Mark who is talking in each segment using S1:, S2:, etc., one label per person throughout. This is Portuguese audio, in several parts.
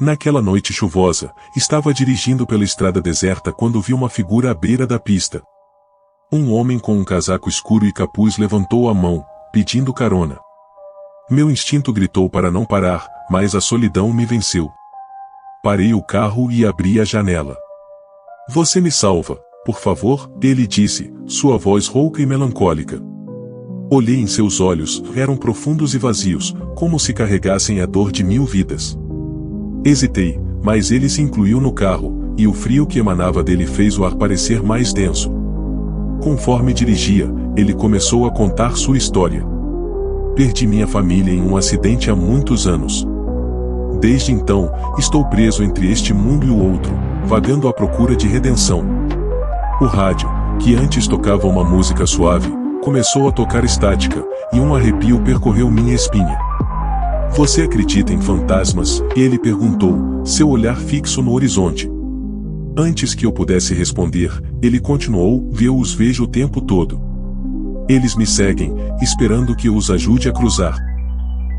S1: Naquela noite chuvosa, estava dirigindo pela estrada deserta quando vi uma figura à beira da pista. Um homem com um casaco escuro e capuz levantou a mão, pedindo carona. Meu instinto gritou para não parar, mas a solidão me venceu. Parei o carro e abri a janela. "Você me salva, por favor?" ele disse, sua voz rouca e melancólica. Olhei em seus olhos, eram profundos e vazios, como se carregassem a dor de 1000 vidas. Hesitei, mas ele se incluiu no carro, e o frio que emanava dele fez o ar parecer mais denso. Conforme dirigia, ele começou a contar sua história. "Perdi minha família em um acidente há muitos anos. Desde então, estou preso entre este mundo e o outro, vagando à procura de redenção. O rádio, que antes tocava uma música suave, começou a tocar estática, e um arrepio percorreu minha espinha." "Você acredita em fantasmas?" ele perguntou, seu olhar fixo no horizonte. Antes que eu pudesse responder, ele continuou: "Eu os vejo o tempo todo. Eles me seguem, esperando que eu os ajude a cruzar."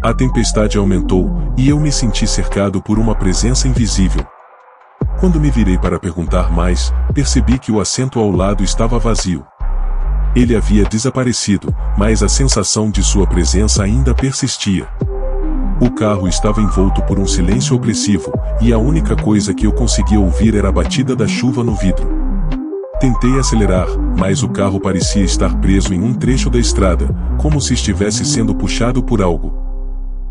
S1: A tempestade aumentou, e eu me senti cercado por uma presença invisível. Quando me virei para perguntar mais, percebi que o assento ao lado estava vazio. Ele havia desaparecido, mas a sensação de sua presença ainda persistia. O carro estava envolto por um silêncio opressivo, e a única coisa que eu conseguia ouvir era a batida da chuva no vidro. Tentei acelerar, mas o carro parecia estar preso em um trecho da estrada, como se estivesse sendo puxado por algo.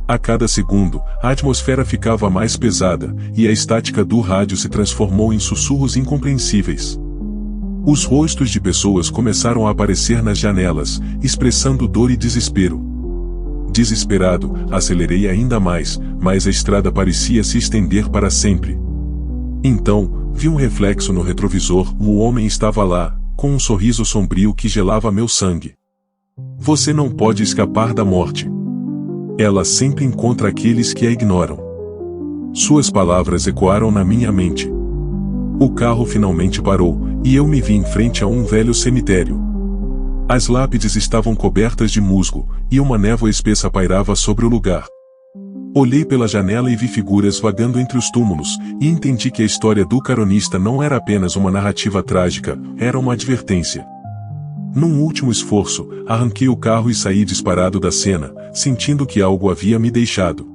S1: A cada segundo, a atmosfera ficava mais pesada, e a estática do rádio se transformou em sussurros incompreensíveis. Os rostos de pessoas começaram a aparecer nas janelas, expressando dor e desespero. Desesperado, acelerei ainda mais, mas a estrada parecia se estender para sempre. Então, vi um reflexo no retrovisor. O homem estava lá, com um sorriso sombrio que gelava meu sangue. "Você não pode escapar da morte. Ela sempre encontra aqueles que a ignoram." Suas palavras ecoaram na minha mente. O carro finalmente parou, e eu me vi em frente a um velho cemitério. As lápides estavam cobertas de musgo, e uma névoa espessa pairava sobre o lugar. Olhei pela janela e vi figuras vagando entre os túmulos, e entendi que a história do caronista não era apenas uma narrativa trágica, era uma advertência. Num último esforço, arranquei o carro e saí disparado da cena, sentindo que algo havia me deixado.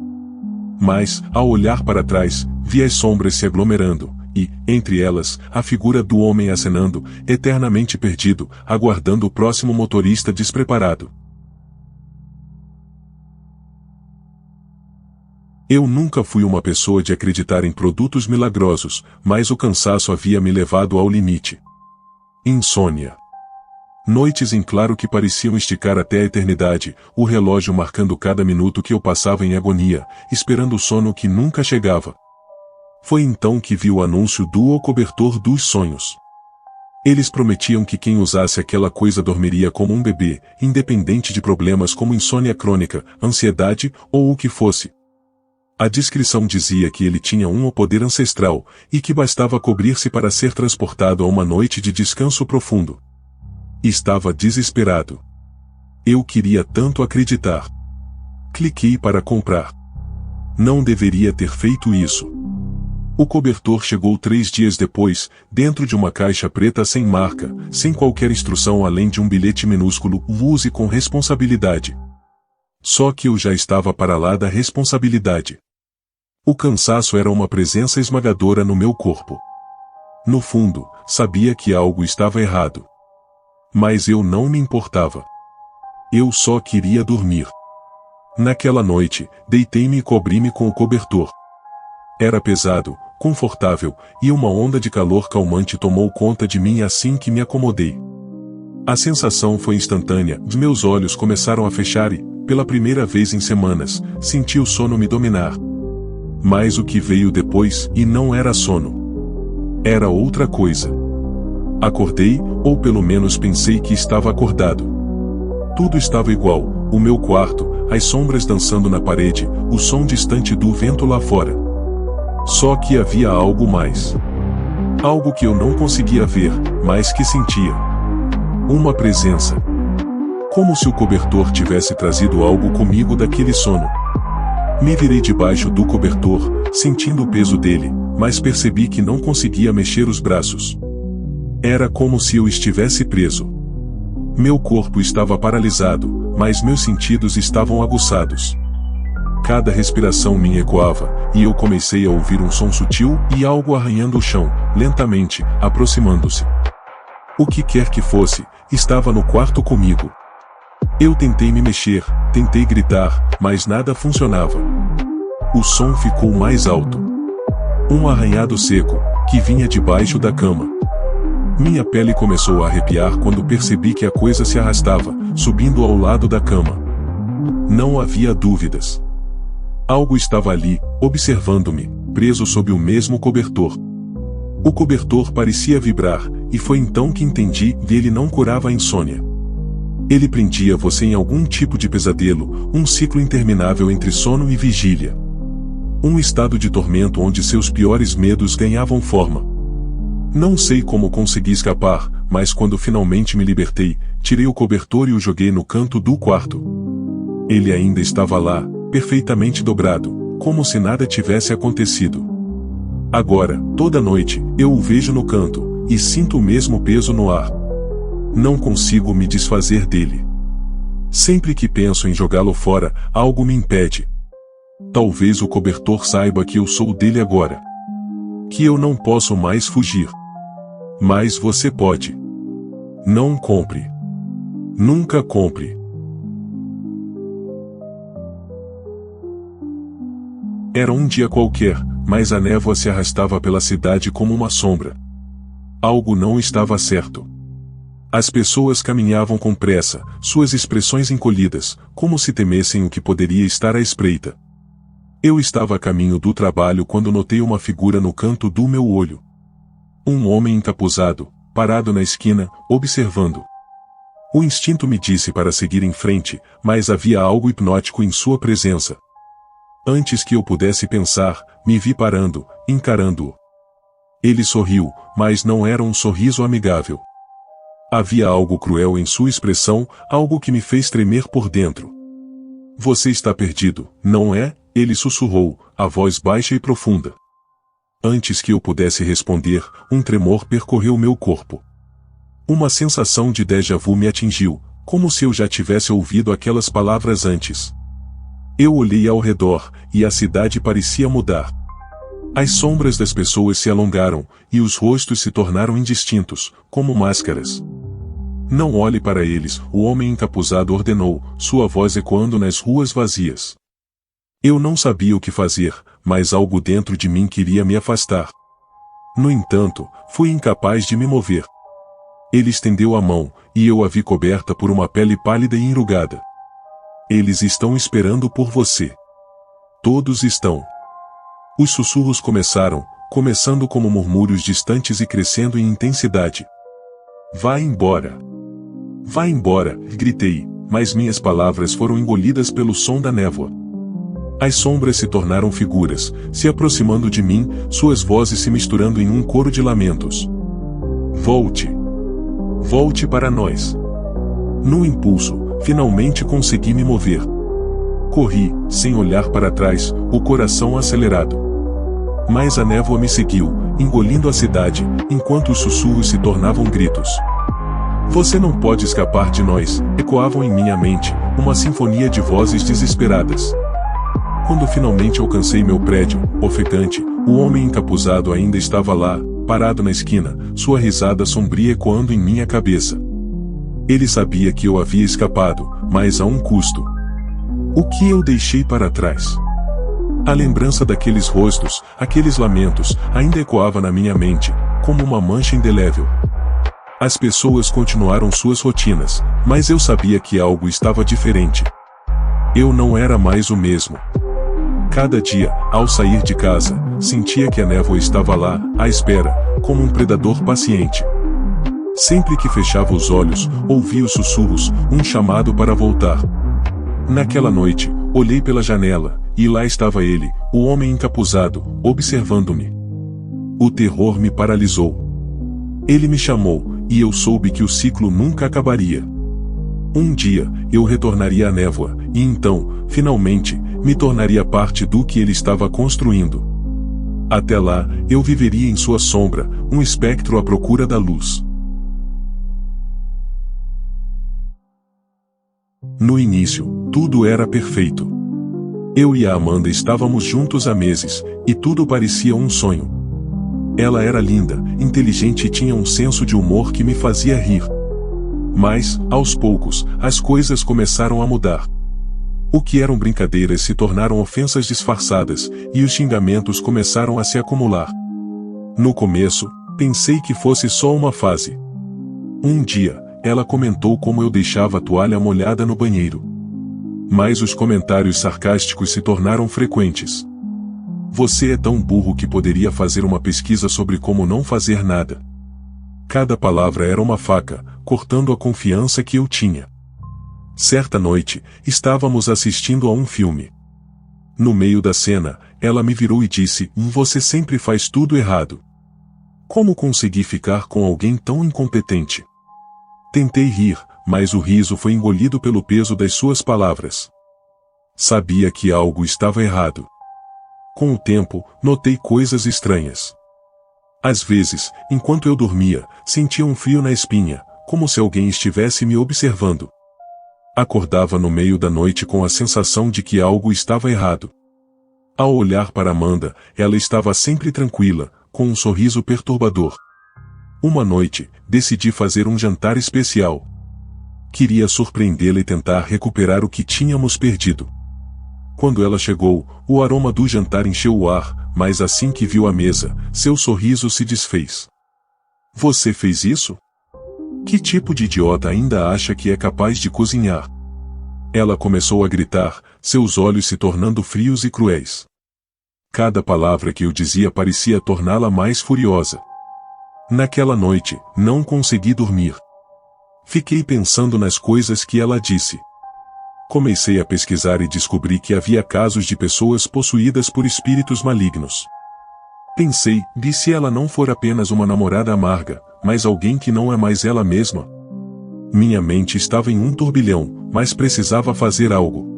S1: Mas, ao olhar para trás, vi as sombras se aglomerando, e, entre elas, a figura do homem acenando, eternamente perdido, aguardando o próximo motorista despreparado. Eu nunca fui uma pessoa de acreditar em produtos milagrosos, mas o cansaço havia me levado ao limite. Insônia. Noites em claro que pareciam esticar até a eternidade, o relógio marcando cada minuto que eu passava em agonia, esperando o sono que nunca chegava. Foi então que vi o anúncio do O Cobertor dos Sonhos. Eles prometiam que quem usasse aquela coisa dormiria como um bebê, independente de problemas como insônia crônica, ansiedade ou o que fosse. A descrição dizia que ele tinha um poder ancestral, e que bastava cobrir-se para ser transportado a uma noite de descanso profundo. Estava desesperado. Eu queria tanto acreditar. Cliquei para comprar. Não deveria ter feito isso. O cobertor chegou 3 dias depois, dentro de uma caixa preta sem marca, sem qualquer instrução além de um bilhete minúsculo: "Use com responsabilidade." Só que eu já estava para lá da responsabilidade. O cansaço era uma presença esmagadora no meu corpo. No fundo, sabia que algo estava errado. Mas eu não me importava. Eu só queria dormir. Naquela noite, deitei-me e cobri-me com o cobertor. Era pesado, confortável, e uma onda de calor calmante tomou conta de mim assim que me acomodei. A sensação foi instantânea, meus olhos começaram a fechar e, pela primeira vez em semanas, senti o sono me dominar. Mas o que veio depois, e não era sono. Era outra coisa. Acordei, ou pelo menos pensei que estava acordado. Tudo estava igual, o meu quarto, as sombras dançando na parede, o som distante do vento lá fora. Só que havia algo mais. Algo que eu não conseguia ver, mas que sentia. Uma presença. Como se o cobertor tivesse trazido algo comigo daquele sono. Me virei debaixo do cobertor, sentindo o peso dele, mas percebi que não conseguia mexer os braços. Era como se eu estivesse preso. Meu corpo estava paralisado, mas meus sentidos estavam aguçados. Cada respiração me ecoava, e eu comecei a ouvir um som sutil e algo arranhando o chão, lentamente, aproximando-se. O que quer que fosse, estava no quarto comigo. Eu tentei me mexer, tentei gritar, mas nada funcionava. O som ficou mais alto. Um arranhado seco, que vinha debaixo da cama. Minha pele começou a arrepiar quando percebi que a coisa se arrastava, subindo ao lado da cama. Não havia dúvidas. Algo estava ali, observando-me, preso sob o mesmo cobertor. O cobertor parecia vibrar, e foi então que entendi que ele não curava a insônia. Ele prendia você em algum tipo de pesadelo, um ciclo interminável entre sono e vigília. Um estado de tormento onde seus piores medos ganhavam forma. Não sei como consegui escapar, mas quando finalmente me libertei, tirei o cobertor e o joguei no canto do quarto. Ele ainda estava lá, perfeitamente dobrado, como se nada tivesse acontecido. Agora, toda noite, eu o vejo no canto, e sinto o mesmo peso no ar. Não consigo me desfazer dele. Sempre que penso em jogá-lo fora, algo me impede. Talvez o cobertor saiba que eu sou dele agora. Que eu não posso mais fugir. Mas você pode. Não compre. Nunca compre. Era um dia qualquer, mas a névoa se arrastava pela cidade como uma sombra. Algo não estava certo. As pessoas caminhavam com pressa, suas expressões encolhidas, como se temessem o que poderia estar à espreita. Eu estava a caminho do trabalho quando notei uma figura no canto do meu olho. Um homem encapuzado, parado na esquina, observando. O instinto me disse para seguir em frente, mas havia algo hipnótico em sua presença. Antes que eu pudesse pensar, me vi parando, encarando-o. Ele sorriu, mas não era um sorriso amigável. Havia algo cruel em sua expressão, algo que me fez tremer por dentro. Você está perdido, não é? Ele sussurrou, a voz baixa e profunda. Antes que eu pudesse responder, um tremor percorreu meu corpo. Uma sensação de déjà vu me atingiu, como se eu já tivesse ouvido aquelas palavras antes. Eu olhei ao redor, e a cidade parecia mudar. As sombras das pessoas se alongaram, e os rostos se tornaram indistintos, como máscaras. Não olhe para eles, o homem encapuzado ordenou, sua voz ecoando nas ruas vazias. Eu não sabia o que fazer, mas algo dentro de mim queria me afastar. No entanto, fui incapaz de me mover. Ele estendeu a mão, e eu a vi coberta por uma pele pálida e enrugada. Eles estão esperando por você. Todos estão. Os sussurros começaram, começando como murmúrios distantes e crescendo em intensidade. Vá embora. Vá embora, gritei, mas minhas palavras foram engolidas pelo som da névoa. As sombras se tornaram figuras, se aproximando de mim, suas vozes se misturando em um coro de lamentos. Volte. Volte para nós. No impulso, finalmente consegui me mover. Corri, sem olhar para trás, o coração acelerado. Mas a névoa me seguiu, engolindo a cidade, enquanto os sussurros se tornavam gritos. Você não pode escapar de nós, ecoavam em minha mente, uma sinfonia de vozes desesperadas. Quando finalmente alcancei meu prédio, ofegante, o homem encapuzado ainda estava lá, parado na esquina, sua risada sombria ecoando em minha cabeça. Ele sabia que eu havia escapado, mas a um custo. O que eu deixei para trás? A lembrança daqueles rostos, aqueles lamentos, ainda ecoava na minha mente, como uma mancha indelével. As pessoas continuaram suas rotinas, mas eu sabia que algo estava diferente. Eu não era mais o mesmo. Cada dia, ao sair de casa, sentia que a névoa estava lá, à espera, como um predador paciente. Sempre que fechava os olhos, ouvia os sussurros, um chamado para voltar. Naquela noite, olhei pela janela, e lá estava ele, o homem encapuzado, observando-me. O terror me paralisou. Ele me chamou, e eu soube que o ciclo nunca acabaria. Um dia, eu retornaria à névoa, e então, finalmente, me tornaria parte do que ele estava construindo. Até lá, eu viveria em sua sombra, um espectro à procura da luz. No início, tudo era perfeito. Eu e a Amanda estávamos juntos há meses, e tudo parecia um sonho. Ela era linda, inteligente e tinha um senso de humor que me fazia rir. Mas, aos poucos, as coisas começaram a mudar. O que eram brincadeiras se tornaram ofensas disfarçadas, e os xingamentos começaram a se acumular. No começo, pensei que fosse só uma fase. Um dia, ela comentou como eu deixava a toalha molhada no banheiro. Mas os comentários sarcásticos se tornaram frequentes. Você é tão burro que poderia fazer uma pesquisa sobre como não fazer nada. Cada palavra era uma faca, cortando a confiança que eu tinha. Certa noite, estávamos assistindo a um filme. No meio da cena, ela me virou e disse: "Você sempre faz tudo errado. Como consegui ficar com alguém tão incompetente?" Tentei rir, mas o riso foi engolido pelo peso das suas palavras. Sabia que algo estava errado. Com o tempo, notei coisas estranhas. Às vezes, enquanto eu dormia, sentia um frio na espinha, como se alguém estivesse me observando. Acordava no meio da noite com a sensação de que algo estava errado. Ao olhar para Amanda, ela estava sempre tranquila, com um sorriso perturbador. Uma noite, decidi fazer um jantar especial. Queria surpreendê-la e tentar recuperar o que tínhamos perdido. Quando ela chegou, o aroma do jantar encheu o ar, mas assim que viu a mesa, seu sorriso se desfez. "Você fez isso? Que tipo de idiota ainda acha que é capaz de cozinhar?" Ela começou a gritar, seus olhos se tornando frios e cruéis. Cada palavra que eu dizia parecia torná-la mais furiosa. Naquela noite, não consegui dormir. Fiquei pensando nas coisas que ela disse. Comecei a pesquisar e descobri que havia casos de pessoas possuídas por espíritos malignos. Pensei, e se ela não for apenas uma namorada amarga, mas alguém que não é mais ela mesma? Minha mente estava em um turbilhão, mas precisava fazer algo.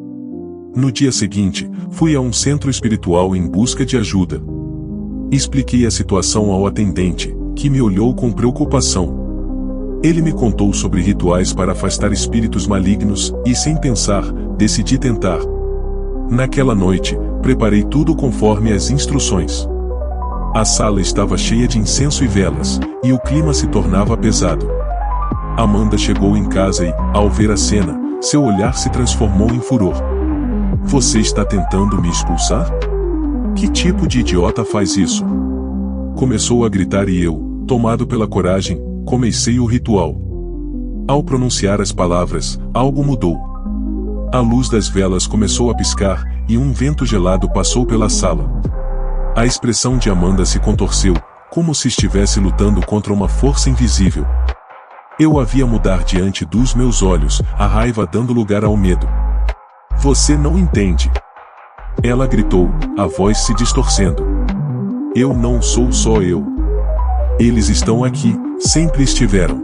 S1: No dia seguinte, fui a um centro espiritual em busca de ajuda. Expliquei a situação ao atendente, que me olhou com preocupação. Ele me contou sobre rituais para afastar espíritos malignos, e sem pensar, decidi tentar. Naquela noite, preparei tudo conforme as instruções. A sala estava cheia de incenso e velas, e o clima se tornava pesado. Amanda chegou em casa e, ao ver a cena, seu olhar se transformou em furor. "Você está tentando me expulsar? Que tipo de idiota faz isso?" Começou a gritar e eu, tomado pela coragem, comecei o ritual. Ao pronunciar as palavras, algo mudou. A luz das velas começou a piscar, e um vento gelado passou pela sala. A expressão de Amanda se contorceu, como se estivesse lutando contra uma força invisível. Eu a via mudar diante dos meus olhos, a raiva dando lugar ao medo. "Você não entende!" Ela gritou, a voz se distorcendo. "Eu não sou só eu. Eles estão aqui, sempre estiveram.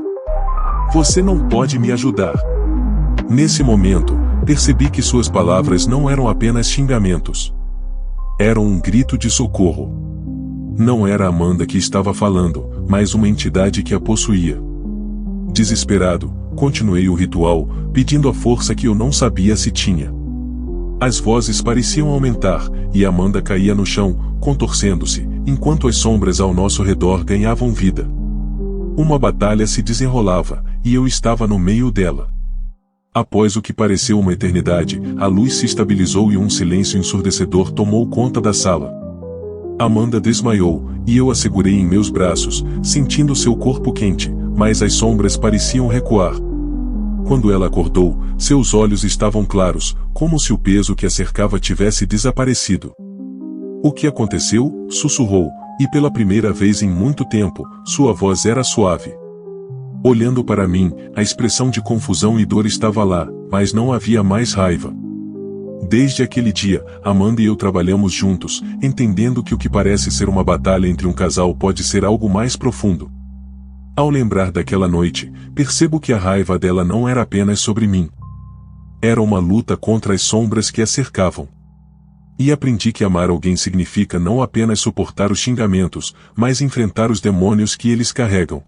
S1: Você não pode me ajudar." Nesse momento, percebi que suas palavras não eram apenas xingamentos. Eram um grito de socorro. Não era Amanda que estava falando, mas uma entidade que a possuía. Desesperado, continuei o ritual, pedindo a força que eu não sabia se tinha. As vozes pareciam aumentar, e Amanda caía no chão, contorcendo-se, enquanto as sombras ao nosso redor ganhavam vida. Uma batalha se desenrolava, e eu estava no meio dela. Após o que pareceu uma eternidade, a luz se estabilizou e um silêncio ensurdecedor tomou conta da sala. Amanda desmaiou, e eu a segurei em meus braços, sentindo seu corpo quente, mas as sombras pareciam recuar. Quando ela acordou, seus olhos estavam claros, como se o peso que a cercava tivesse desaparecido. "O que aconteceu?" sussurrou, e pela primeira vez em muito tempo, sua voz era suave. Olhando para mim, a expressão de confusão e dor estava lá, mas não havia mais raiva. Desde aquele dia, Amanda e eu trabalhamos juntos, entendendo que o que parece ser uma batalha entre um casal pode ser algo mais profundo. Ao lembrar daquela noite, percebo que a raiva dela não era apenas sobre mim. Era uma luta contra as sombras que a cercavam. E aprendi que amar alguém significa não apenas suportar os xingamentos, mas enfrentar os demônios que eles carregam.